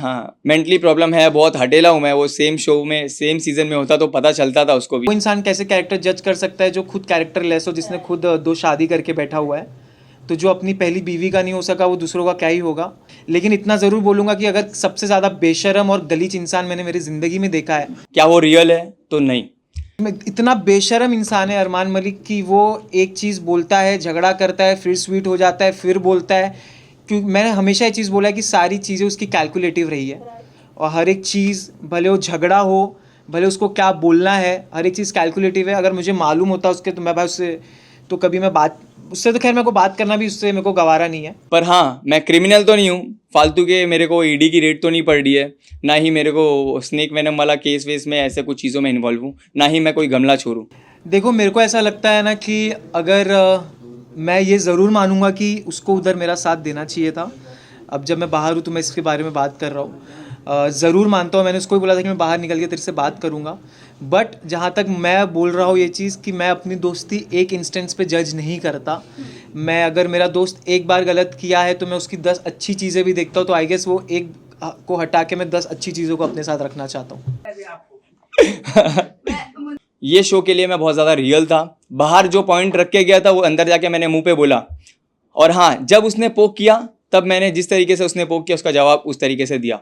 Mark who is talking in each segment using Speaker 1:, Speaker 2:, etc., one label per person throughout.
Speaker 1: हाँ, mentally problem है, बहुत हटेला हूँ मैं। वो सेम शो में सेम सीजन में होता तो पता चलता था उसको भी।
Speaker 2: वो इंसान कैसे कैरेक्टर जज कर सकता है जो खुद कैरेक्टर लेस हो, जिसने खुद 2 शादी करके बैठा हुआ है। तो जो अपनी पहली बीवी का नहीं हो सका वो दूसरों का क्या ही होगा। लेकिन इतना ज़रूर बोलूँगा कि अगर सबसे ज़्यादा बेशरम और गलीज इंसान मैंने मेरी ज़िंदगी में देखा है,
Speaker 1: क्या वो रियल है? तो नहीं।
Speaker 2: इतना बेशरम इंसान है अरमान मलिक कि वो एक चीज़ बोलता है, झगड़ा करता है, फिर स्वीट हो जाता है, फिर बोलता है। क्योंकि मैंने हमेशा ये चीज़ बोला है कि सारी चीज़ें उसकी कैलकुलेटिव रही है और हर एक चीज़, भले वो झगड़ा हो, भले उसको क्या बोलना है, हर एक चीज़ कैलकुलेटिव है। अगर मुझे मालूम होता उसके तो मैं भाई उससे तो कभी मैं बात उससे तो खैर मेरे को बात करना भी उससे मेरे को गवारा नहीं है।
Speaker 1: पर हाँ, मैं क्रिमिनल तो नहीं हूँ फालतू के। मेरे को ईडी की रेड तो नहीं पड़ रही है, ना ही मेरे को स्नेक वेनम वाला केस वेस में ऐसे कुछ चीज़ों में इन्वॉल्व हूँ, ना ही मैं कोई गमला छोड़ूँ।
Speaker 2: देखो मेरे को ऐसा लगता है ना कि अगर मैं ये ज़रूर मानूंगा कि उसको उधर मेरा साथ देना चाहिए था। अब जब मैं बाहर हूँ तो मैं इसके बारे में बात कर रहा हूँ। ज़रूर मानता हूँ, मैंने उसको भी बोला था कि मैं बाहर निकल के तेरे से बात करूँगा। बट जहाँ तक मैं बोल रहा हूँ ये चीज़ कि मैं अपनी दोस्ती एक इंस्टेंस पे जज नहीं करता। मैं अगर मेरा दोस्त एक बार गलत किया है तो मैं उसकी 10 अच्छी चीज़ें भी देखता हूँ। तो आई गेस वो एक को हटा के मैं 10 अच्छी चीज़ों को अपने साथ रखना चाहता हूँ।
Speaker 1: ये शो के लिए मैं बहुत ज़्यादा रियल था। बाहर जो पॉइंट रख के गया था वो अंदर जाके मैंने मुंह पे बोला। और हाँ, जब उसने पोक किया तब मैंने जिस तरीके से उसने पोक किया उसका जवाब उस तरीके से दिया।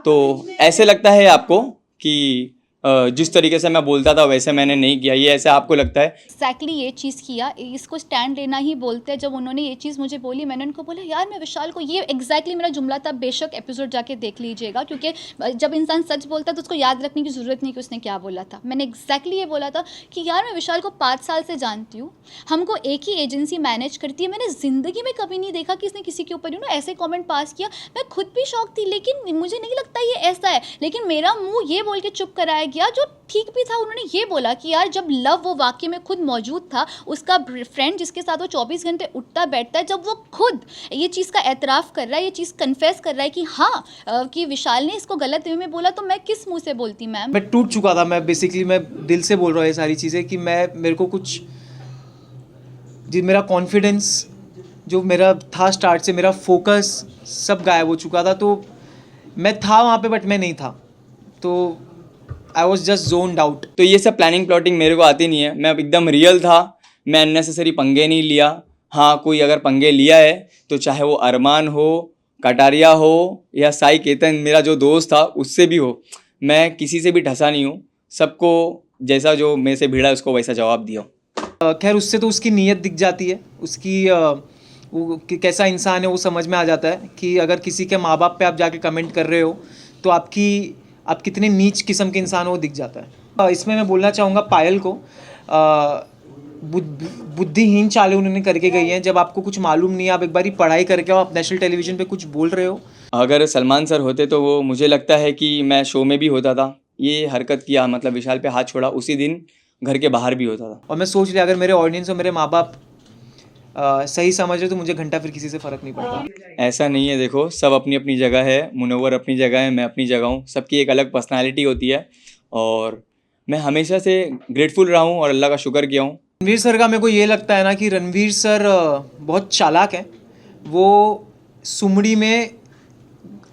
Speaker 1: तो ऐसे लगता है आपको कि जिस तरीके से मैं बोलता था वैसे मैंने नहीं किया, ये ऐसे आपको लगता है?
Speaker 3: एग्जैक्टली ये चीज़ किया, इसको स्टैंड लेना ही बोलते हैं। जब उन्होंने ये चीज़ मुझे बोली, मैंने उनको बोला यार मैं विशाल को, ये एग्जैक्टली मेरा जुमला था। बेशक एपिसोड जाके देख लीजिएगा, क्योंकि जब इंसान सच बोलता है तो उसको याद रखने की ज़रूरत नहीं कि उसने क्या बोला था। मैंने एग्जैक्टली ये बोला था कि यार मैं विशाल को 5 साल से जानती हूँ, हमको एक ही एजेंसी मैनेज करती है। मैंने ज़िंदगी में कभी नहीं देखा कि इसने किसी के ऊपर ऐसे कॉमेंट पास किया। मैं खुद भी शौक थी, लेकिन मुझे नहीं लगता ये ऐसा है। लेकिन मेरा मुँह ये बोल के चुप कराया गया, जो ठीक भी था। उन्होंने ये बोला कि यार जब लव वो वाकई में खुद मौजूद था, उसका फ्रेंड जिसके साथ वो 24 घंटे उठता बैठता है, जब वो खुद ये चीज़ का एतराफ़ कर रहा है, ये चीज़ कन्फेस कर रहा है कि हाँ कि विशाल ने इसको गलत वे में बोला, तो मैं किस मुंह से बोलती मैम।
Speaker 2: मैं टूट चुका था। मैं बेसिकली मैं दिल से बोल रहा हूँ ये सारी चीज़ें कि मेरे को कुछ जी, मेरा कॉन्फिडेंस जो मेरा था स्टार्ट से, मेरा फोकस सब गायब हो चुका था। तो मैं था वहाँ पे बट मैं नहीं था, तो I was just zoned out.
Speaker 1: तो ये सब प्लानिंग प्लॉटिंग मेरे को आती नहीं है। मैं एकदम रियल था, मैं अननेसेसरी पंगे नहीं लिया। हाँ, कोई अगर पंगे लिया है तो चाहे वो अरमान हो, कटारिया हो या साई केतन मेरा जो दोस्त था उससे भी हो, मैं किसी से भी ढसा नहीं हूँ। सबको जैसा जो मेरे से भिड़ा उसको वैसा जवाब दिया।
Speaker 2: खैर उससे तो उसकी नीयत दिख जाती है, उसकी वो कैसा इंसान है वो समझ में आ जाता है कि अगर किसी के माँ बाप पे आप जाके कमेंट कर रहे हो तो आप कितने नीच किस्म के इंसान हो वो दिख जाता है। इसमें मैं बोलना चाहूँगा पायल को, बुद्धिहीन चालें उन्होंने करके गई हैं। जब आपको कुछ मालूम नहीं है, आप एक बारी पढ़ाई करके आप नेशनल टेलीविज़न पे कुछ बोल रहे हो।
Speaker 1: अगर सलमान सर होते तो वो, मुझे लगता है कि मैं शो में भी होता था। ये हरकत किया मतलब विशाल पे हाथ छोड़ा उसी दिन घर के बाहर भी होता था।
Speaker 2: और मैं सोच लिया अगर मेरे ऑडियंस और मेरे माँ बाप सही समझ रहे तो मुझे घंटा फिर किसी से फ़र्क नहीं पड़ता।
Speaker 1: ऐसा नहीं है, देखो सब अपनी अपनी जगह है। मुनव्वर अपनी जगह है, मैं अपनी जगह हूँ। सबकी एक अलग पर्सनालिटी होती है और मैं हमेशा से ग्रेटफुल रहा हूँ और अल्लाह का शुक्र किया हूँ।
Speaker 2: रणवीर सर का मेरे को ये लगता है ना कि रणवीर सर बहुत चालाक हैं। वो सुमड़ी में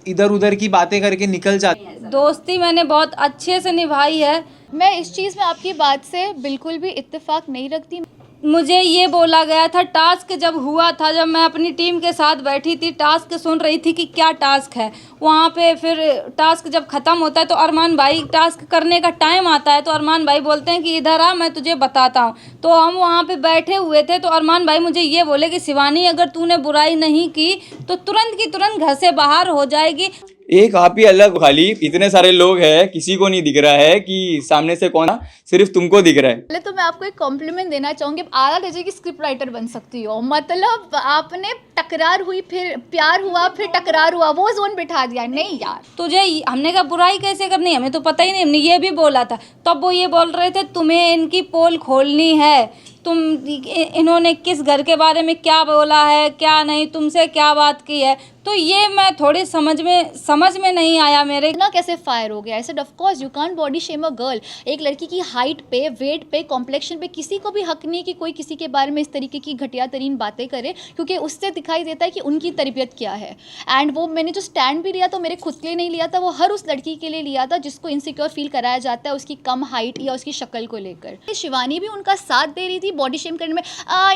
Speaker 2: इधर उधर की बातें करके निकल जाते हैं।
Speaker 4: दोस्ती मैंने बहुत अच्छे से निभाई है।
Speaker 3: मैं इस चीज़ में आपकी बात से बिल्कुल भी इत्तेफाक नहीं रखती।
Speaker 4: मुझे ये बोला गया था, टास्क जब हुआ था, जब मैं अपनी टीम के साथ बैठी थी, टास्क सुन रही थी कि क्या टास्क है, वहाँ पे फिर टास्क जब ख़त्म होता है तो अरमान भाई, टास्क करने का टाइम आता है तो अरमान भाई बोलते हैं कि इधर आ मैं तुझे बताता हूँ। तो हम वहाँ पे बैठे हुए थे तो अरमान भाई मुझे ये बोले कि शिवानी अगर तूने बुराई नहीं की तो तुरंत की तुरंत घर से बाहर हो जाएगी।
Speaker 1: एक आप ही अलग, खाली इतने सारे लोग हैं, किसी को नहीं दिख रहा है कि सामने से कौन, सिर्फ तुमको दिख रहा है।
Speaker 3: पहले तो मैं आपको एक कॉम्प्लीमेंट देना चाहूँगी, आला दर्जे की स्क्रिप्ट राइटर बन सकती हो। मतलब आपने टकरार हुई, फिर प्यार हुआ, फिर टकरार हुआ, वो जोन बिठा दिया। नहीं यार,
Speaker 4: तुझे हमने कहा बुराई कैसे करनी है, हमें तो पता ही नहीं। हमने ये भी बोला था, तब वो ये बोल रहे थे तुम्हें इनकी पोल खोलनी है, तुम इन्होंने किस घर के बारे में क्या बोला है, क्या नहीं, तुमसे क्या बात की है। तो ये मैं थोड़ी समझ में नहीं आया मेरे।
Speaker 3: इतना कैसे फायर हो गया? I said of course you can't body shame a girl. एक लड़की की हाइट पे, वेट पे, कॉम्प्लेक्शन पे किसी को भी हक नहीं कि कोई किसी के बारे में इस तरीके की घटिया तरीन बातें करे, क्योंकि उससे दिखाई देता है कि उनकी तरबियत क्या है। एंड वो मैंने जो स्टैंड भी लिया तो मेरे खुद के लिए नहीं लिया था, वो हर उस लड़की के लिए लिया था जिसको इनसिक्योर फील कराया जाता है उसकी कम हाइट या उसकी शक्ल को लेकर। शिवानी भी उनका साथ दे रही थी बॉडी शेम करने में।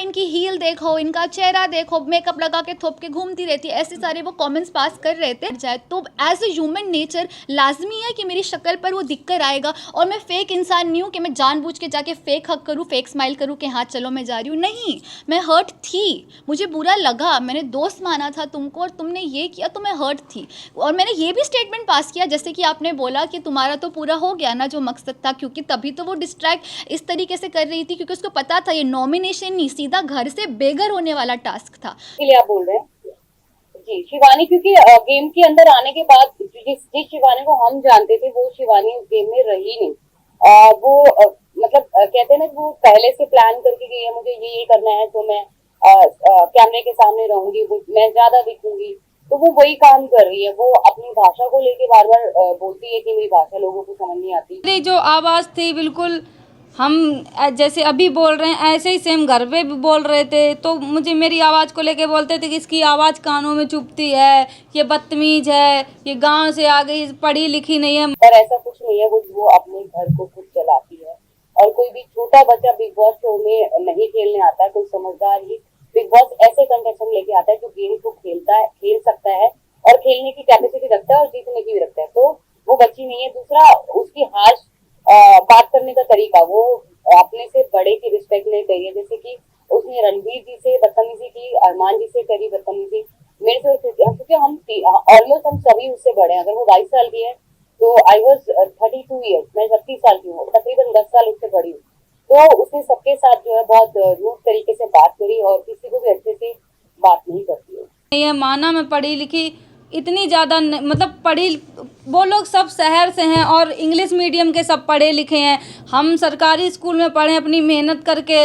Speaker 3: इनकी हील देखो, इनका चेहरा देखो, मेकअप लगा के थोप के घूमती रहती है, ऐसे सारे वो कमेंट्स पास कर रहे थे। जाए तो एज ए ह्यूमन नेचर लाजमी है कि मेरी शक्ल पर वो दिख कर आएगा, और मैं फेक इंसान नहीं हूँ कि मैं जानबूझ के जाके फेक हक करूँ, फेक स्माइल करूँ कि हाँ चलो मैं जा रही हूँ। नहीं, मैं हर्ट थी, मुझे बुरा लगा, मैंने दोस्त माना था तुमको और तुमने ये किया तो मैं हर्ट थी। और मैंने ये भी स्टेटमेंट पास किया जैसे कि आपने बोला कि तुम्हारा तो पूरा हो गया ना जो मकसद था, क्योंकि तभी तो वो डिस्ट्रैक्ट इस तरीके से कर रही थी क्योंकि उसको पता था ये नॉमिनेशन नहीं, सीधा घर से बेघर होने वाला टास्क था।
Speaker 5: लिए आप बोल रहे हैं जी शिवानी, क्योंकि गेम के अंदर आने के बाद जिस शिवानी को हम जानते थे वो शिवानी उस गेम में रही नहीं। वो मतलब कहते हैं ना, वो पहले से प्लान करके गई है, मुझे ये करना है तो मैं कैमरे के सामने रहूंगी, मैं ज्यादा दिखूंगी, तो वो वही काम कर रही है। वो अपनी भाषा को लेके बार बार बोलती है कि मेरी भाषा लोगों को समझ नहीं आती।
Speaker 4: मेरी जो आवाज़ थी बिल्कुल हम जैसे अभी बोल रहे हैं ऐसे ही सेम घर पे भी बोल रहे थे, तो मुझे मेरी आवाज़ को लेके बोलते थे कि इसकी आवाज़ कानों में चुभती है, ये बदतमीज है, ये गांव से आ गई, पढ़ी लिखी नहीं है।
Speaker 5: पर ऐसा कुछ नहीं है, वो अपने घर को खुद चलाती है। और कोई भी छोटा बच्चा बिग बॉस शो में नहीं खेलने आता है, कोई समझदार ही बिग बॉस ऐसे कंटेस्टेंट लेके आता है जो गेम को खेल सकता है और खेलने की कैपेसिटी रखता है और जीतने की भी रखता है। तो वो बच्ची नहीं है। दूसरा, उसकी हार्श बात करने का तरीका, वो अपने से बड़े की रिस्पेक्ट नहीं करी है। जैसे कि उसने रणवीर जी से बदतमीजी की, अरमान जी से करी बदतमीजी, मेरे से, क्योंकि हम ऑलमोस्ट हम सभी उससे बड़े हैं। अगर वो 22 साल की है तो आई वॉज 32 ईयर्स, मैं 36 साल की हूँ, तकरीबन 10 साल उससे बड़ी हूँ। तो उसने सबके साथ जो है बहुत रूड तरीके से बात करी और किसी को भी अच्छे से बात नहीं करती है।
Speaker 4: ये माना मैं पढ़ी लिखी इतनी ज़्यादा मतलब पढ़ी, वो लोग सब शहर से हैं और इंग्लिश मीडियम के सब पढ़े लिखे हैं। हम सरकारी स्कूल में पढ़े, अपनी मेहनत करके,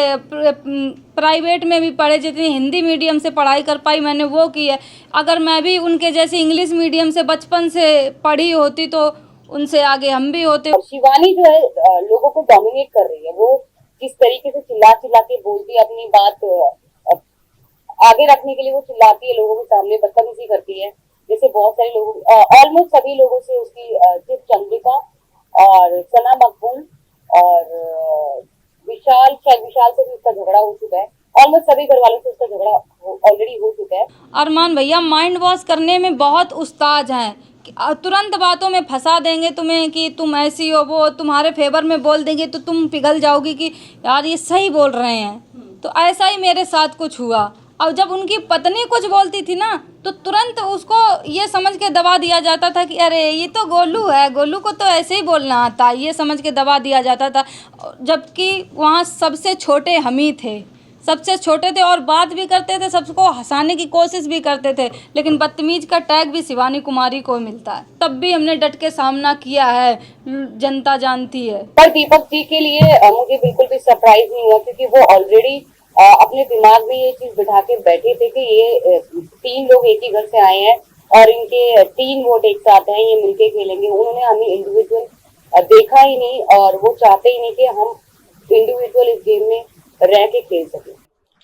Speaker 4: प्राइवेट में भी पढ़े, जितनी हिंदी मीडियम से पढ़ाई कर पाई मैंने वो की है। अगर मैं भी उनके जैसे इंग्लिश मीडियम से बचपन से पढ़ी होती तो उनसे आगे हम भी होते।
Speaker 5: शिवानी जो है लोगों को डोमिनेट कर रही है। वो किस तरीके से चिल्ला चिल्ला के बोलती है, अपनी बात आगे रखने के लिए वो चिल्लाती है, लोगों के सामने बदतमीजी करती है। जैसे बहुत सारे लोग, ऑलमोस्ट सभी लोगों से उसकी, सिर्फ चंद्रिका और सना मकबूल और विशाल से भी उसका झगड़ा हो चुका है। ऑलमोस्ट सभी घर वालों से उसका झगड़ा ऑलरेडी हो चुका है।
Speaker 4: अरमान भैया माइंड वॉश करने में बहुत उस्ताद हैं, तुरंत बातों में फंसा देंगे तुम्हें कि तुम ऐसी हो, वो तुम्हारे फेवर में बोल देंगे तो तुम पिघल जाओगी कि यार ये सही बोल रहे हैं। तो ऐसा ही मेरे साथ कुछ हुआ। और जब उनकी पत्नी कुछ बोलती थी ना तो तुरंत उसको ये समझ के दबा दिया जाता था कि अरे ये तो गोलू है, गोलू को तो ऐसे ही बोलना आता, ये समझ के दबा दिया जाता था। जबकि वहाँ सबसे छोटे हम ही थे, सबसे छोटे थे और बात भी करते थे, सबको हंसाने की कोशिश भी करते थे, लेकिन बदतमीज का टैग भी शिवानी कुमारी को मिलता है। तब भी हमने डट के सामना किया है, जनता जानती है।
Speaker 5: पर दीपक जी के लिए मुझे बिल्कुल भी सरप्राइज नहीं हुआ, क्योंकि वो ऑलरेडी अपने दिमाग में ये चीज बिठा के बैठे थे कि ये 3 लोग एक ही घर से आए हैं और इनके 3 वोट एक साथ हैं, ये मिलके खेलेंगे। उन्होंने हमें इंडिविजुअल देखा ही नहीं और वो चाहते ही नहीं कि हम इंडिविजुअल इस गेम में रह के खेल सके।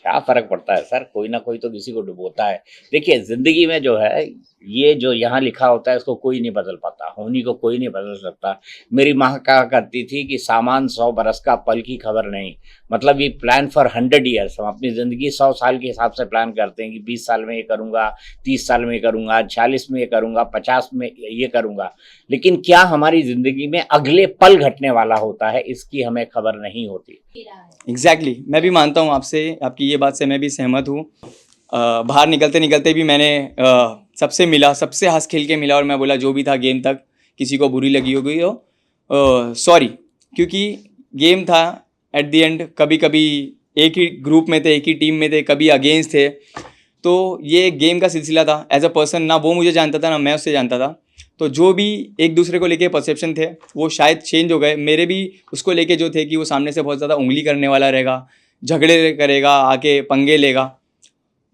Speaker 6: क्या फर्क पड़ता है सर, कोई ना कोई तो किसी को डुबोता है। देखिए जिंदगी में जो है ये जो यहाँ लिखा होता है इसको कोई नहीं बदल पाता, होनी को कोई नहीं बदल सकता। मेरी माँ कहा करती थी कि सामान 100 बरस का, पल की खबर नहीं। मतलब ये प्लान फॉर 100 ईयर्स, हम अपनी ज़िंदगी 100 साल के हिसाब से प्लान करते हैं कि 20 साल में ये करूँगा, 30 साल में ये करूँगा, 40 में ये करूँगा, 50 में ये करूँगा। लेकिन क्या हमारी ज़िंदगी में अगले पल घटने वाला होता है इसकी हमें खबर नहीं होती।
Speaker 1: एग्जैक्टली मैं भी मानता हूँ आपसे, आपकी ये बात से मैं भी सहमत हूँ। बाहर निकलते निकलते भी मैंने सबसे मिला, सबसे हंस खेल के मिला और मैं बोला जो भी था गेम तक किसी को बुरी लगी होगी तो सॉरी, क्योंकि गेम था। एट द एंड कभी कभी एक ही ग्रुप में थे, एक ही टीम में थे, कभी अगेंस्ट थे, तो ये गेम का सिलसिला था। एज अ पर्सन ना वो मुझे जानता था ना मैं उससे जानता था, तो जो भी एक दूसरे को लेके परसेप्शन थे वो शायद चेंज हो गए। मेरे भी उसको लेके जो थे कि वो सामने से बहुत ज़्यादा उंगली करने वाला रहेगा, झगड़े करेगा, आके पंगे लेगा,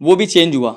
Speaker 1: वो भी चेंज हुआ।